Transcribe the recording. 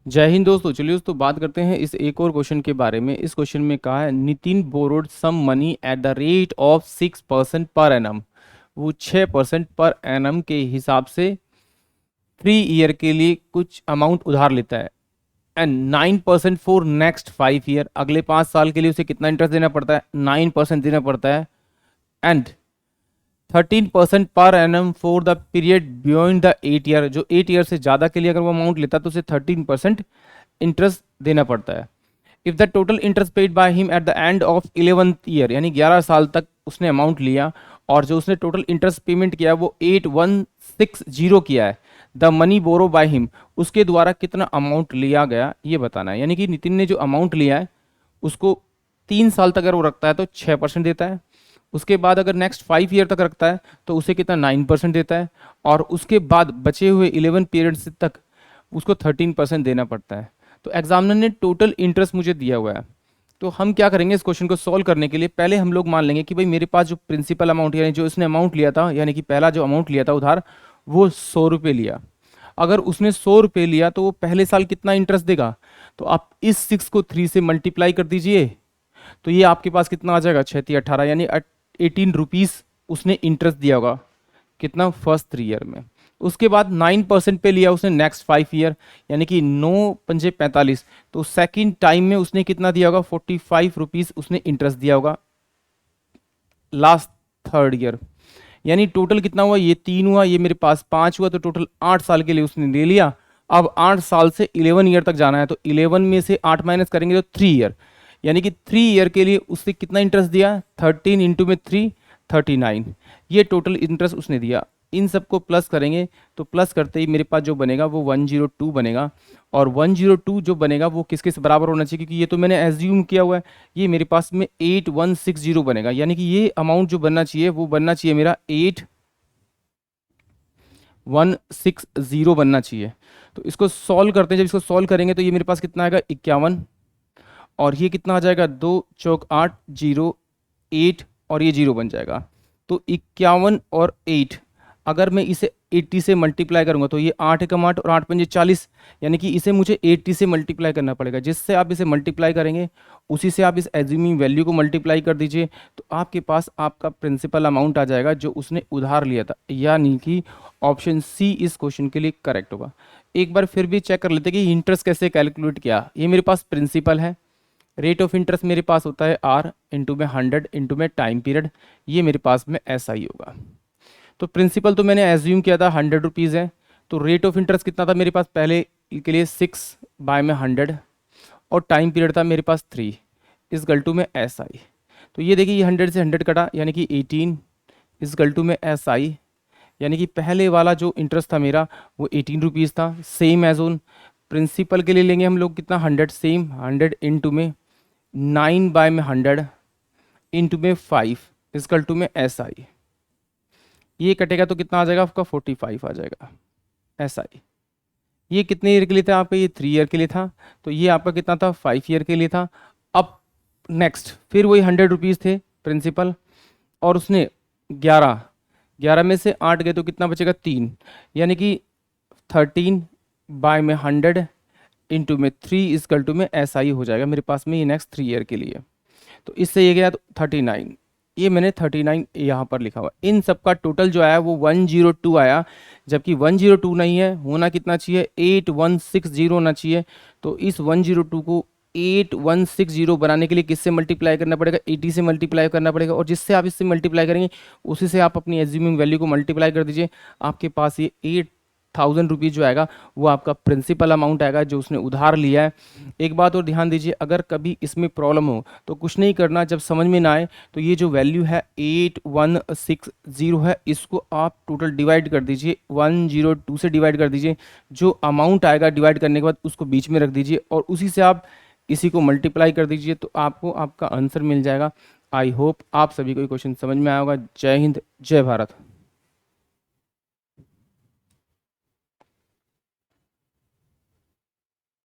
जय हिंद दोस्तों। चलिए दोस्तों बात करते हैं इस एक और क्वेश्चन के बारे में। इस क्वेश्चन में कहा है Nitin borrowed some money at the rate of 6% per annum. वो 6% पर एनम के हिसाब से 3 ईयर के लिए कुछ अमाउंट उधार लेता है एंड 9% फॉर नेक्स्ट 5 ईयर। अगले 5 साल के लिए उसे कितना इंटरेस्ट देना पड़ता है? 9% देना पड़ता है। And 13% per annum for the period beyond the 8 year. जो 8 ईयर से ज़्यादा के लिए अगर वो अमाउंट लेता है तो उसे 13% इंटरेस्ट देना पड़ता है। If the total interest paid by him at the end of 11th year, यानी 11 साल तक उसने अमाउंट लिया और जो उसने टोटल इंटरेस्ट पेमेंट किया वो 8160 किया है। The money borrowed by him, उसके द्वारा कितना अमाउंट लिया गया ये बताना है। यानी कि नितिन ने जो अमाउंट लिया है उसको 3 साल तक अगर वो रखता है तो 6% देता है। उसके बाद अगर नेक्स्ट 5 ईयर तक रखता है तो उसे कितना 9% देता है। और उसके बाद बचे हुए 11 पीरियड्स तक उसको 13% देना पड़ता है। तो एग्जामिनर ने टोटल इंटरेस्ट मुझे दिया हुआ है। तो हम क्या करेंगे, इस क्वेश्चन को सॉल्व करने के लिए पहले हम लोग मान लेंगे कि भाई मेरे पास जो प्रिंसिपल अमाउंट यानी जो उसने अमाउंट लिया था, यानी कि पहला जो अमाउंट लिया था उधार, वो 100 रुपये लिया। अगर उसने 100 रुपये लिया तो वो पहले साल कितना इंटरेस्ट देगा? तो आप इस 6 को 3 से मल्टीप्लाई कर दीजिए तो ये आपके पास कितना आ जाएगा, 6×18 यानी 18 रुपीज़ उसने इंटरेस्ट दिया होगा। कितना? फर्स्ट 3 ईयर में। उसके बाद 9% पे लिया उसने नेक्स्ट 5 ईयर, यानी कि 9×5 = 45। तो सेकंड टाइम में उसने कितना दिया होगा? 45 रुपीज़ उसने इंटरेस्ट दिया होगा लास्ट 3rd ईयर। यानी टोटल कितना हुआ? ये 3 हुआ, ये मेरे पास 5 हुआ, तो टोटल 8 साल के लिए उसने ले लिया। अब 8 साल से 11 ईयर तक जाना है तो 11 में से 8 माइनस करेंगे तो 3 ईयर, यानी कि 3 ईयर के लिए उसने कितना इंटरेस्ट दिया? 13 इंटू में 3, 39। ये टोटल इंटरेस्ट उसने दिया। इन सबको प्लस करेंगे तो प्लस करते ही मेरे पास जो बनेगा वो 102 बनेगा। और 102 जो बनेगा वो किसके से बराबर होना चाहिए? क्योंकि ये तो मैंने एज्यूम किया हुआ है। ये मेरे पास में 8160 बनेगा, यानी कि ये अमाउंट जो बनना चाहिए वो बनना चाहिए मेरा 8160 बनना चाहिए। तो इसको सॉल्व करते हैं। जब इसको सॉल्व करेंगे तो ये मेरे पास कितना आएगा? 51। और ये कितना आ जाएगा? 2×4 = 8, 0 8 और ये 0 बन जाएगा। तो 51 और 8, अगर मैं इसे 80 से मल्टीप्लाई करूंगा तो ये 8×8 और 8×5 = 40, यानी कि इसे मुझे 80 से मल्टीप्लाई करना पड़ेगा। जिससे आप इसे मल्टीप्लाई करेंगे उसी से आप इस एज्यूमिंग वैल्यू को मल्टीप्लाई कर दीजिए तो आपके पास आपका प्रिंसिपल अमाउंट आ जाएगा जो उसने उधार लिया था। यानी कि ऑप्शन सी इस क्वेश्चन के लिए करेक्ट होगा। एक बार फिर भी चेक कर लेते कि इंटरेस्ट कैसे कैलकुलेट किया। ये मेरे पास प्रिंसिपल है, रेट ऑफ इंटरेस्ट मेरे पास होता है आर इंटू में 100 इंटू में टाइम पीरियड, ये मेरे पास में ऐसा ही होगा। तो प्रिंसिपल तो मैंने एज्यूम किया था 100 रुपीज़ है, तो रेट ऑफ इंटरेस्ट कितना था मेरे पास पहले के लिए? 6/100 और टाइम पीरियड था मेरे पास 3 इस गल्टू में एस आई। तो ये देखिए ये 100 से 100 कटा यानी कि 18 इस गल्टू में एस आई, यानी कि पहले वाला जो इंटरेस्ट था मेरा वो 18 रुपीज़ था। सेम एज ऑन प्रिंसिपल के लिए लेंगे हम लोग कितना? 100, सेम 100 इंटू में 9/100 इंटू में 5 इसकल टू में एस आई। ये कटेगा तो कितना आ जाएगा आपका? 45 आ जाएगा एस आई। ये कितने ईयर के लिए था आपका? ये 3 ईयर के लिए था। तो ये आपका कितना था? 5 ईयर के लिए था। अब नेक्स्ट फिर वही 100 रुपीज़ थे प्रिंसिपल और उसने 11 में से 8 गए तो कितना बचेगा? 3, यानी कि 13/100 इंटू में 3 इसकल टू में एस आई हो जाएगा मेरे पास में ये नेक्स्ट 3 ईयर के लिए। तो इससे ये गया तो 39, ये मैंने 39 यहाँ पर लिखा हुआ। इन सब का टोटल जो आया वो 102 आया, जबकि 102 नहीं है, होना कितना चाहिए? 8160 होना चाहिए। तो इस 102 को 8160 बनाने के लिए किससे मल्टीप्लाई करना पड़ेगा? 80 से मल्टीप्लाई करना पड़ेगा। और जिससे आप इससे मल्टीप्लाई करेंगे उसी से आप अपनी एज्यूमिंग वैल्यू को मल्टीप्लाई कर दीजिए। आपके पास ये 8000 रुपीज़ जो आएगा वो आपका प्रिंसिपल अमाउंट आएगा जो उसने उधार लिया है। एक बात और ध्यान दीजिए, अगर कभी इसमें प्रॉब्लम हो तो कुछ नहीं करना, जब समझ में ना आए तो ये जो वैल्यू है 8160 है इसको आप टोटल डिवाइड कर दीजिए, 102 से डिवाइड कर दीजिए। जो अमाउंट आएगा डिवाइड करने के बाद उसको बीच में रख दीजिए और उसी से आप इसी को मल्टीप्लाई कर दीजिए तो आपको आपका आंसर मिल जाएगा। आई होप आप सभी को ये क्वेश्चन समझ में आया होगा। जय हिंद, जय भारत।